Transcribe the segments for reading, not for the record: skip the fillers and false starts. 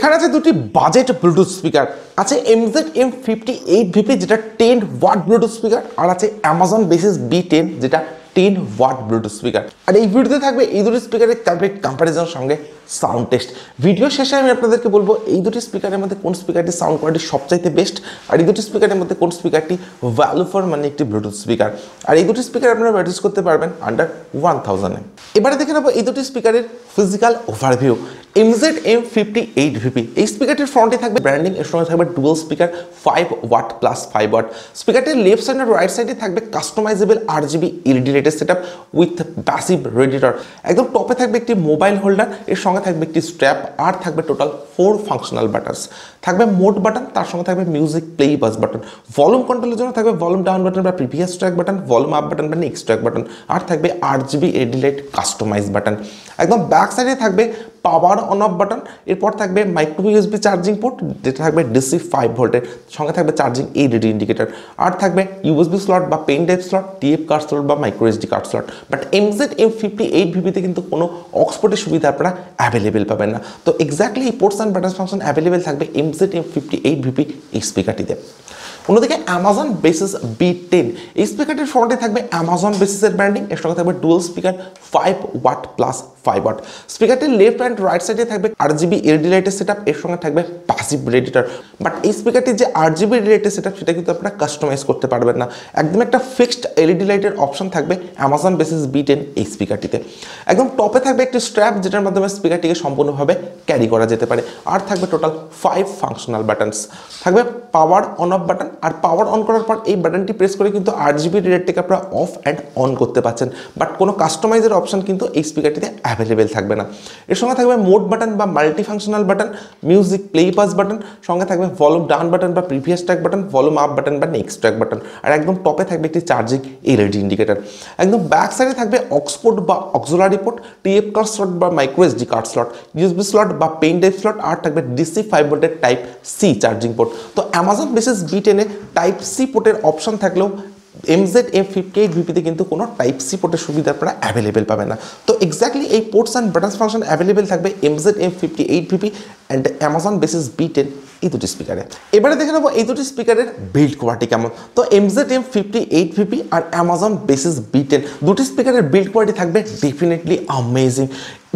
এখানে আছে দুটি বাজেট ব্লুটুথ স্পিকার, আছে M58VP যেটা 10 ওয়াট ব্লুটুথ স্পিকার, আর আছে অ্যামাজন বেসিস B10 যেটা 10 ওয়াট ব্লুটুথ স্পিকার। আর এই ভিডিওতে থাকবে এই দুটি স্পিকারের কমপ্লিট কম্প্যারিজনের সঙ্গে সাউন্ড টেস্ট। ভিডিও শেষে আমি আপনাদেরকে বলবো এই দুটি স্পিকারের মধ্যে কোন স্পিকারটি সাউন্ড কোয়ালিটি সবচাইতে বেস্ট, আর এই দুটি স্পিকারের মধ্যে কোন স্পিকারটি ভ্যালু ফর মানি একটি ব্লুটুথ স্পিকার। আর এই দুটি স্পিকার আপনারা পারচেজ করতে পারবেন আন্ডার 1000 এ। এবারে দেখে নেবো এই দুটি স্পিকারের ফিজিক্যাল ওভারভিউ। M58VP এই স্পিকারটির ফ্রন্টে থাকবে ব্র্যান্ডিং, এর সঙ্গে থাকবে dual speaker 5 watt plus 5 watt. স্পিকারটির লেফট সাইড আর রাইট সাইডে থাকবে কাস্টমাইজেবল RGB LED লাইটের সেটআপ উইথ প্যাসিভ রেডিয়েটর। একদম টপে থাকবে একটি মোবাইল হোল্ডার, এর সঙ্গে থাকবে একটি স্ট্র্যাপ, আর থাকবে টোটাল 4 ফাংশনাল বাটনস। থাকবে মোড বাটন, তার সঙ্গে থাকবে music play pause button. Volume কন্ট্রোলের জন্য থাকবে ভলিউম ডাউন বাটন বা previous track button, volume up button বা নেক্সট ট্র্যাক বাটন, আর থাকবে RGB LED light customise button. একদম ব্যাক সাইডে থাকবে পাওয়ার অন অফ বাটন, এরপর থাকবে মাইক্রো USB চার্জিং পোর্ট যেটা থাকবে DC 5 ভোল্টের, সঙ্গে থাকবে চার্জিং LED ইন্ডিকেটর, আর থাকবে USB স্লট বা pen drive slot, TF card slot বা micro SD card slot. But M58VP তে কিন্তু কোনো অক্সপোর্টের সুবিধা আপনারা অ্যাভেলেবেল পাবেন না। তো এক্স্যাক্টলি এই ports and button function available থাকবে M58VP এই স্পিকারটিতে। অন্যদিকে অ্যামাজন বেসিস B10 এই স্পিকারটির ফ্রন্টে থাকবে অ্যামাজন বেসিসের ব্র্যান্ডিং, এর সঙ্গে থাকবে dual speaker 5 watt plus 5 watt. স্পিকারটির লেফট অ্যান্ড রাইট সাইডে থাকবে RGB LED লাইটের সেটআপ, এর সঙ্গে থাকবে প্যাসিভ রেডিয়েটর। বাট এই স্পিকারটির যে RGB লাইটের সেটআপ সেটা কিন্তু আপনারা কাস্টমাইজ করতে পারবেন না, একদম একটা ফিক্সড LED লাইটের অপশন থাকবে অ্যামাজন বেসিস B10 এই স্পিকারটিতে। একদম টপে থাকবে একটি স্ট্র্যাপ যেটার মাধ্যমে স্পিকারটিকে সম্পূর্ণভাবে ক্যারি করা যেতে পারে, আর থাকবে টোটাল 5 ফাংশনাল বাটনস। থাকবে পাওয়ার অন অফ বাটন, আর পাওয়ার অন করার পর এই বাটনটি প্রেস করে কিন্তু RGB লাইটটাকে আপনারা অফ অ্যান্ড অন করতে পারছেন, বাট কোনো কাস্টমাইজের অপশন কিন্তু এই স্পিকারটিতে অ্যাভেলেবেল থাকবে না। এর সঙ্গে থাকবে মোড বাটন বা multi functional button, music play pass button, সঙ্গে থাকবে ভলিউম ডাউন বাটন বা previous track button, volume up button বা নেক্সট ট্র্যাক বাটন, আর একদম টপে থাকবে একটি চার্জিং LED ইন্ডিকেটর। একদম ব্যাক সাইডে থাকবে অক্সপোর্ট বা auxiliary port, TF card slot বা micro SD card slot, USB slot বা পেন ড্রাইভ স্লট, আর থাকবে DC 5 ভোল্টের টাইপ C চার্জিং পোর্ট। তো অ্যামাজন বেসিস B10 এ টাইপ C পোর্টের অপশন থাকলেও M58VP তে কিন্তু কোনো টাইপ C পোর্টের সুবিধা আপনারা অ্যাভেলেবেল পাবেন না। তো এক্স্যাক্টলি এই ports and buttons function available থাকবে M58VP and Amazon basis B10 এই দুটি স্পিকারে। এবারে দেখে নেবো এই দুটি স্পিকারের বিল্ড কোয়ালিটি কেমন। তো M58VP আর অ্যামাজন বেসিস B10 দুটি স্পিকারের বিল্ড কোয়ালিটি থাকবে ডেফিনেটলি অ্যামেজিং।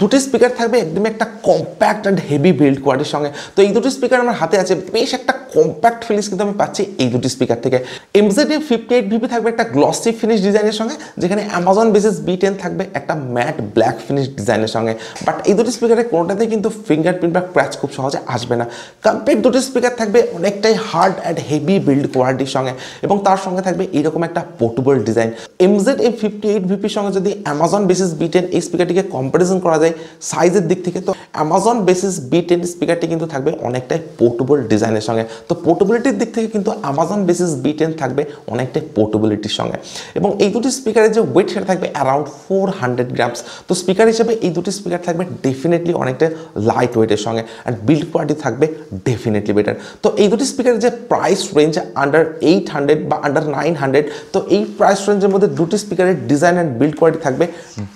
দুটি স্পিকার থাকবে একদম একটা কম্প্যাক্ট অ্যান্ড হেভি বিল্ড কোয়ালিটির সঙ্গে। তো এই দুটি স্পিকার আমার হাতে আছে, বেশ একটা কম্প্যাক্ট ফিনিশ কিন্তু আমি পাচ্ছি এই দুটি স্পিকার থেকে। M58VP থাকবে একটা গ্লসি ফিনিশ ডিজাইনের সঙ্গে, যেখানে অ্যামাজন বেসিস B10 থাকবে একটা ম্যাট ব্ল্যাক ফিনিশ ডিজাইনের সঙ্গে। বাট এই দুটি স্পিকারের কোনোটাতে কিন্তু ফিঙ্গারপ্রিন্ট বা ক্র্যাচ খুব সহজে আসবে না। কমপ্লিট দুটি স্পিকার থাকবে অনেকটাই হার্ড অ্যান্ড হেভি বিল্ড কোয়ালিটির সঙ্গে, এবং তার সঙ্গে থাকবে এইরকম একটা পোর্টেবল ডিজাইন। M58VPর সঙ্গে যদি অ্যামাজন বেসিস B10 এই স্পিকারটিকে কম্পারিজন করা যায় সাইজের দিক থেকে, তো অ্যামাজন বেসিস B10 স্পিকারটি কিন্তু থাকবে অনেকটাই পোর্টেবল ডিজাইনের সঙ্গে। তো পোর্টেবিলিটির দিক থেকে কিন্তু অ্যামাজন বেসিস B10 থাকবে অনেকটাই পোর্টেবিলিটির সঙ্গে, এবং এই দুটি স্পিকারের যে ওয়েট সেটা থাকবে অ্যারাউন্ড 400 গ্রামস। তো স্পিকার হিসেবে এই দুটি স্পিকার থাকবে ডেফিনেটলি অনেকটা লাইট ওয়েটের সঙ্গে, অ্যান্ড বিল্ড কোয়ালিটি থাকবে ডেফিনেটলি বেটার। তো এই দুটি স্পিকারের যে প্রাইস রেঞ্জ আন্ডার 800 বা আন্ডার 900, তো এই প্রাইস রেঞ্জের মধ্যে দুটি স্পিকারের ডিজাইন অ্যান্ড বিল্ড কোয়ালিটি থাকবে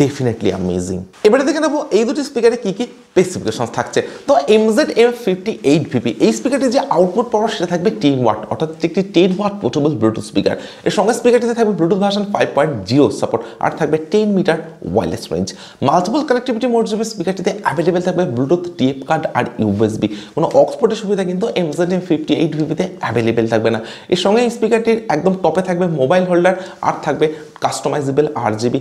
ডেফিনেটলি অ্যামেজিং। এবারে দেখে নেবো এই দুটি স্পিকারে কি কি স্পেসিফিকেশন থাকছে। তো M58VP এই স্পিকারটির যে আউটপুট পাওয়ার সেটা থাকবে 10 ওয়াট, অর্থাৎ একটি 10 ওয়াট পোর্টেবল ব্লুটুথ স্পিকার। এর সঙ্গে স্পিকারটিতে থাকবে ব্লুটুথ ভার্সন 5.0 সাপোর্ট, আর থাকবে 10 metre wireless range. Multiple connectivity mode হিসেবে স্পিকারটিতে অ্যাভেলেবেল থাকবে ব্লুটুথ, TF কার্ড আর USB। কোনো অক্সপোর্টের সুবিধা কিন্তু M58VP তে অ্যাভেলেবেল থাকবে না। এর সঙ্গে এই স্পিকারটির একদম টপে থাকবে মোবাইল হোল্ডার, আর থাকবে কাস্টমাইজেবল RGB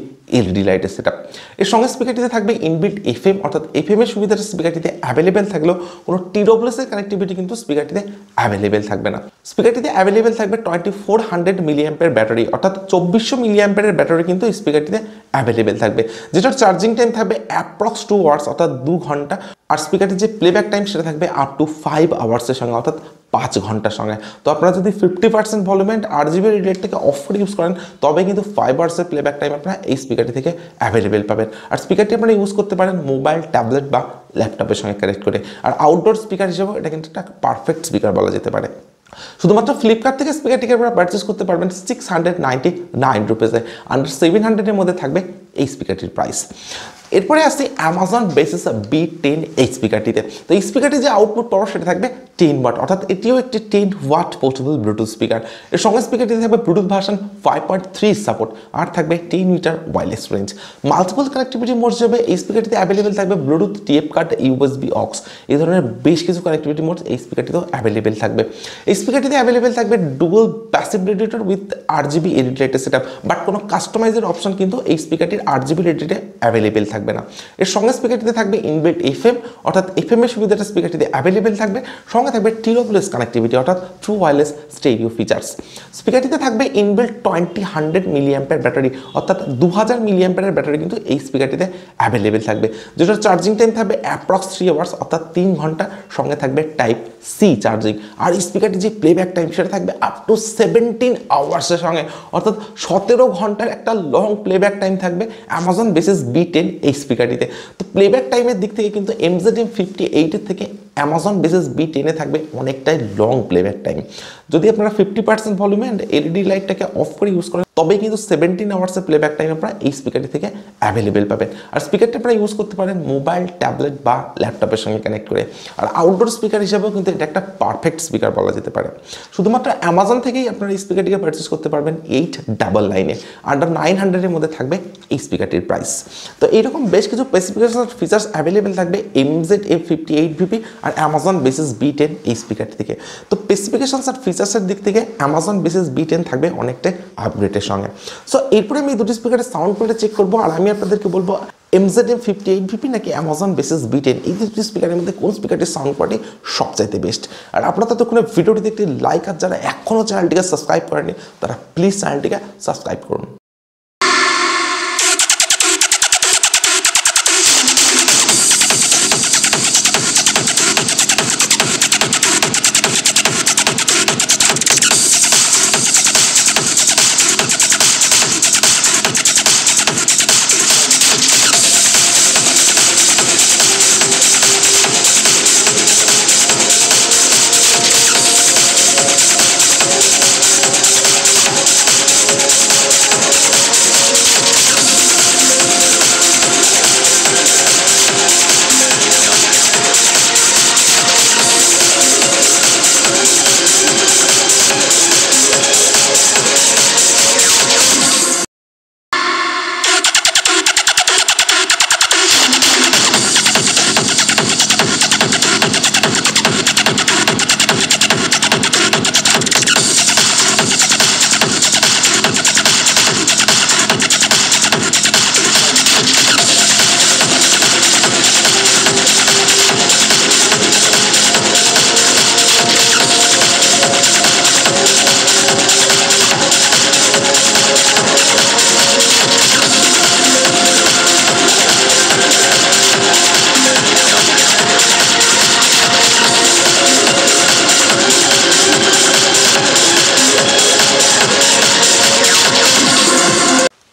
LED লাইটের সেটআপ। এর সঙ্গে স্পিকারটিতে থাকবে ইনবিল্ট FM, অর্থাৎ FM এর সুবিধাটা স্পিকারটিতে অ্যাভেলেবেল থাকলেও কোনো TWS এর কানেক্টিভিটি কিন্তু স্পিকারটিতে অ্যাভেলেবেল থাকবে না। স্পিকারটিতে অ্যাভেলেবেল থাকবে 2400 মিলিঅ্যাম্পের ব্যাটারি, অর্থাৎ 2400 মিলিঅ্যাম্পের ব্যাটারি কিন্তু এই স্পিকারটিতে অ্যাভেলেবেল থাকবে, যেটার চার্জিং টাইম থাকবে অ্যাপ্রক্স 2 আওয়ার্স, অর্থাৎ 2 ঘন্টা। আর স্পিকারটির যে প্লেব্যাক টাইম সেটা থাকবে আপ টু 5 আওয়ার্সের সঙ্গে, অর্থাৎ 5 ঘন্টার সঙ্গে। তো আপনারা যদি 50% ভলিউম অ্যান্ড RGB রেটটাকে অফ করে ইউজ করেন, তবে কিন্তু 5 আওয়ার্সের প্লেব্যাক টাইম আপনারা এই স্পিকারটি থেকে অ্যাভেলেবেল পাবেন। আর স্পিকারটি আপনারা ইউজ করতে পারেন মোবাইল, ট্যাবলেট বা ল্যাপটপের সঙ্গে কানেক্ট করে। আর আউটডোর স্পিকার হিসেবেও এটা কিন্তু একটা পারফেক্ট স্পিকার বলা যেতে পারে। শুধুমাত্র ফ্লিপকার্ট থেকে স্পিকারটিকে আপনারা পারচেস করতে পারবেন 699 রুপিসে, আন্ডার 700 এর মধ্যে থাকবে এই স্পিকারটির প্রাইস। এরপরে আসছি অ্যামাজন বেসিস B10 এই স্পিকারটিতে। তো এই স্পিকারটি যে আউটপুট পাওয়ার সেটা থাকবে 10 ওয়াট, অর্থাৎ এটিও একটি 10 ওয়াট পোর্টেবল ব্লুটুথ স্পিকার। এর সঙ্গে স্পিকারটিতে থাকবে ব্লুটুথ ভার্সন 5.3 সাপোর্ট, আর থাকবে 10 metre wireless range. Multiple connectivity mode হিসেবে এই স্পিকারটিতে অ্যাভেলেবেল থাকবে Bluetooth, TF card, USB aux, এই ধরনের বেশ কিছু কানেক্টিভিটি মোড এই স্পিকারটিতেও অ্যাভেলেবেল থাকবে। এই স্পিকারটিতে অ্যাভেলেবেল থাকবে dual passive radiator with RGB radiator setup, but কোনো কাস্টমাইজের অপশন কিন্তু এই স্পিকারটির RGB রেডিয়েটরে অ্যাভেলেবেল থাকবে না। এর সঙ্গে স্পিকারটিতে থাকবে ইনবিল্ট FM, অর্থাৎ FM এর সুবিধাটা স্পিকারটিতে অ্যাভেলেবেল থাকবে। সঙ্গে থাকবে TWS কানেক্টিভিটি, অর্থাৎ ট্রু ওয়্যারলেস স্টেরিও ফিচার্স। স্পিকারটিতে থাকবে ইনবিল্ট 2000 মিলিঅ্যাম্পিয়ার ব্যাটারি, অর্থাৎ 2000 মিলিঅ্যাম্পিয়ারের ব্যাটারি কিন্তু এই স্পিকারটিতে অ্যাভেলেবেল থাকবে, যেটার চার্জিং টাইম থাকবে অ্যাপ্রক্স 3 আওয়ার্স, অর্থাৎ 3 ঘন্টা। সঙ্গে থাকবে টাইপ সি চার্জিং। আর এই স্পিকারটি যে প্লেব্যাক টাইম সেটা থাকবে আপ টু 17 আওয়ার্সের সঙ্গে, অর্থাৎ 17 ঘন্টার একটা লং প্লেব্যাক টাইম থাকবে অ্যামাজন বেসিস B10 এই স্পিকারটিতে। তো প্লেব্যাক টাইমের দিক থেকে কিন্তু M58 এর থেকে অ্যামাজন বেসিস B10 এ থাকবে অনেকটাই লং প্লেব্যাক টাইম। যদি আপনারা 50% ভলিউমে অ্যান্ড LED লাইটটাকে অফ করে ইউজ করেন তবে কিন্তু 17 আওয়ার্সের প্লেব্যাক টাইম আপনারা এই স্পিকারটি থেকে অ্যাভেলেবেল পাবেন। আর স্পিকারটা আপনারা ইউজ করতে পারেন মোবাইল, ট্যাবলেট বা ল্যাপটপের সঙ্গে কানেক্ট করে। আর আউটডোর স্পিকার হিসেবেও কিন্তু এটা একটা পারফেক্ট স্পিকার বলা যেতে পারে। শুধুমাত্র অ্যামাজন থেকেই আপনারা এই স্পিকারটিকে পারচেস করতে পারবেন 899-এ। আন্ডার 900 এর মধ্যে থাকবে এই স্পিকারটির প্রাইস। তো এইরকম বেশ কিছু স্পেসিফিকেশন ফিচার্স অ্যাভেলেবেল থাকবে MZ-M58VP আর অ্যামাজন বেসিস B10 এই স্পিকারটি থেকে। তো স্পেসিফিকেশনস আর ফিচার্সের দিক থেকে অ্যামাজন বেসিস B10 থাকবে অনেকটাই আপগ্রেডের সঙ্গে। সো এরপরে আমি দুটি স্পিকারের সাউন্ড কোয়ালিটি চেক করবো, আর আমি আপনাদেরকে বলবো MZ-M58VP নাকি অ্যামাজন বেসিস B10 এই দুটি স্পিকারের মধ্যে কোন স্পিকারটির সাউন্ড কোয়ালিটি সবচাইতে বেস্ট। আর আপনারা ততক্ষণে ভিডিওটিতে একটি লাইক, আর যারা এখনও চ্যানেলটিকে সাবস্ক্রাইব করেনি তারা প্লিজ চ্যানেলটিকে সাবস্ক্রাইব করুন।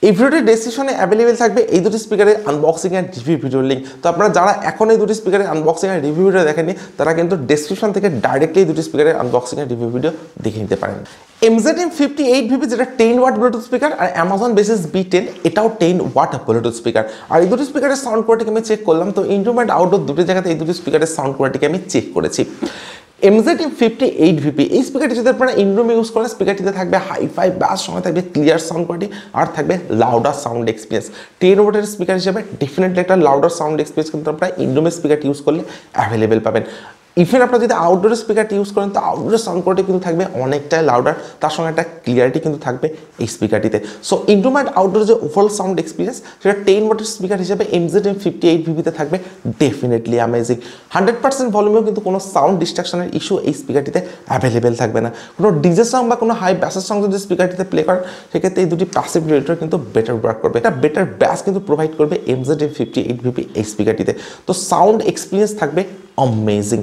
এই ভিডিওটির ডেসক্রিপশনে অ্যাভেলেবেল থাকবে এই দুটি স্পিকারের আনবক্সিং এন্ড রিভিউ ভিডিওর লিঙ্ক। তো আপনারা যারা এখন এই দুটি স্পিকারের আনবক্সিং এন্ড রিভিউ ভিডিও দেখেননি তারা কিন্তু ডেসক্রিপশন থেকে ডাইরেক্টলি এই দুটি স্পিকারের আনবক্সিং এন্ড রিভিউ ভিডিও দেখে নিতে পারেন। MZ-M58VP যেটা 10 ওয়াট ব্লুটুথ স্পিকার, আর অ্যামাজন বেসিস B10 এটাও 10 ওয়াট ব্লুটুথ স্পিকার। আর এই দুটি স্পিকারের সাউন্ড কোয়ালিটিকে আমি চেক করলাম। তো ইনডোর অ্যান্ড আউটডোর দুটি জায়গাতে এই দুটি স্পিকারের সাউন্ড কোয়ালিটিকে আমি চেক করেছি। MZ-M58VP এই স্পিকারটি যদি আপনারা ইনডোরে ইউজ করেন স্পিকারটিতে থাকবে হাইফাই ব্যাস, সঙ্গে থাকবে ক্লিয়ার সাউন্ড কোয়ালিটি, আর থাকবে লাউডার সাউন্ড এক্সপিরিয়েন্স। 10 ওয়াটের স্পিকার হিসেবে ডেফিনেটলি একটা লাউডার সাউন্ড এক্সপিরিয়েন্স কিন্তু আপনারা ইনডোরে স্পিকারটি ইউজ করলে অ্যাভেলেবেল পাবেন। ইভেন আপনারা যদি আউটডোর স্পিকারটি ইউজ করেন তো আউটডোর সাউন্ড কোয়ালিটি কিন্তু থাকবে অনেকটাই লাউডার, তার সঙ্গে একটা ক্লিয়ারিটি কিন্তু থাকবে এই স্পিকারটিতে। সো ইনডোর অ্যান্ড আউটডোর যে ওভারঅল সাউন্ড এক্সপিরিয়েন্স সেটা 10 ওয়াটের স্পিকার হিসেবে MZ-M58VP-তে থাকবে ডেফিনেটলি অ্যামেজিং। 100% ভলিউমেও কিন্তু কোনো সাউন্ড ডিস্ট্রাকশনের ইস্যু এই স্পিকারটিতে অ্যাভেলেবেল থাকবে না। কোনো ডিজে সং বা কোনো হাই ব্যাসের সং যদি স্পিকারটিতে প্লে করেন সেক্ষেত্রে এই দুটি প্যাসিভ রেডিয়েটর কিন্তু বেটার ওয়ার্ক করবে। এটা বেটার ব্যাস কিন্তু প্রোভাইড করবে MZ-M58VP এই স্পিকারটিতে। তো সাউন্ড এক্সপিরিয়েন্স থাকবে অ্যামেজিং।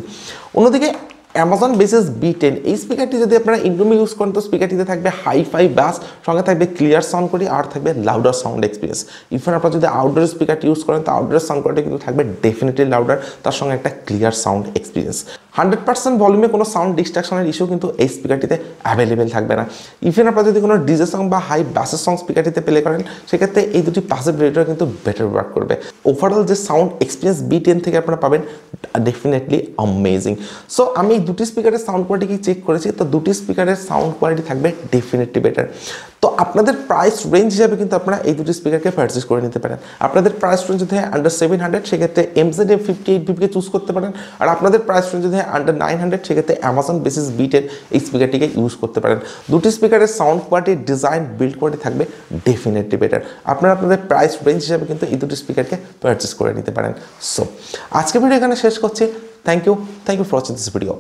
অন্যদিকে অ্যামাজন বেসিস B10 এই স্পিকারটি যদি আপনারা ইনডোরে ইউজ করেন তো স্পিকারটিতে থাকবে হাইফাই ব্যাস, সঙ্গে থাকবে ক্লিয়ার সাউন্ড কোয়ালিটি, আর থাকবে লাউডার সাউন্ড এক্সপিরিয়েন্স। ইভেন আপনারা যদি আউটডোর স্পিকারটি ইউজ করেন তো আউটডোর সাউন্ড কোয়ালিটি কিন্তু থাকবে ডেফিনেটলি লাউডার, তার সঙ্গে একটা ক্লিয়ার সাউন্ড এক্সপিরিয়েন্স। 100% ভলিউমে কোনো সাউন্ড ডিস্ট্রাকশনের ইস্যু কিন্তু এই স্পিকারটিতে অ্যাভেলেবেল থাকবে না। ইভেন আপনারা যদি কোনো ডিজে সং বা হাই বাসের সং স্পিকারটিতে প্লে করেন সেক্ষেত্রে এই দুটি পাসিভ রেডিয়েটর কিন্তু বেটার ওয়ার্ক করবে। ওভারঅল যে সাউন্ড এক্সপিরিয়েন্স B10 থেকে আপনারা পাবেন ডেফিনেটলি অ্যামেজিং। সো আমি এই দুটি স্পিকারের সাউন্ড কোয়ালিটি চেক করেছি, তো দুটি স্পিকারের সাউন্ড কোয়ালিটি থাকবে ডেফিনেটলি বেটার। তো আপনাদের প্রাইস রেঞ্জ হিসাবে কিন্তু আপনারা এই দুটি স্পিকারকে পারচেস করে নিতে পারেন। আপনাদের প্রাইস রেঞ্জ যদি হয় আন্ডার 700 সেক্ষেত্রে M58VP চুজ করতে পারেন, আর আপনাদের প্রাইস রেঞ্জ যদি হয় আন্ডার 900 সেক্ষেত্রে অ্যামাজন বেসিস B10 এই স্পিকারটিকে ইউজ করতে পারেন। দুটি স্পিকারের sound quality, design, build quality থাকবে ডেফিনেটলি বেটার। আপনারা আপনাদের প্রাইস রেঞ্জ হিসাবে কিন্তু এই দুটি স্পিকারকে পারচেস করে নিতে পারেন। সো আজকে ভিডিও এখানে শেষ করছি। Thank you for watching this video.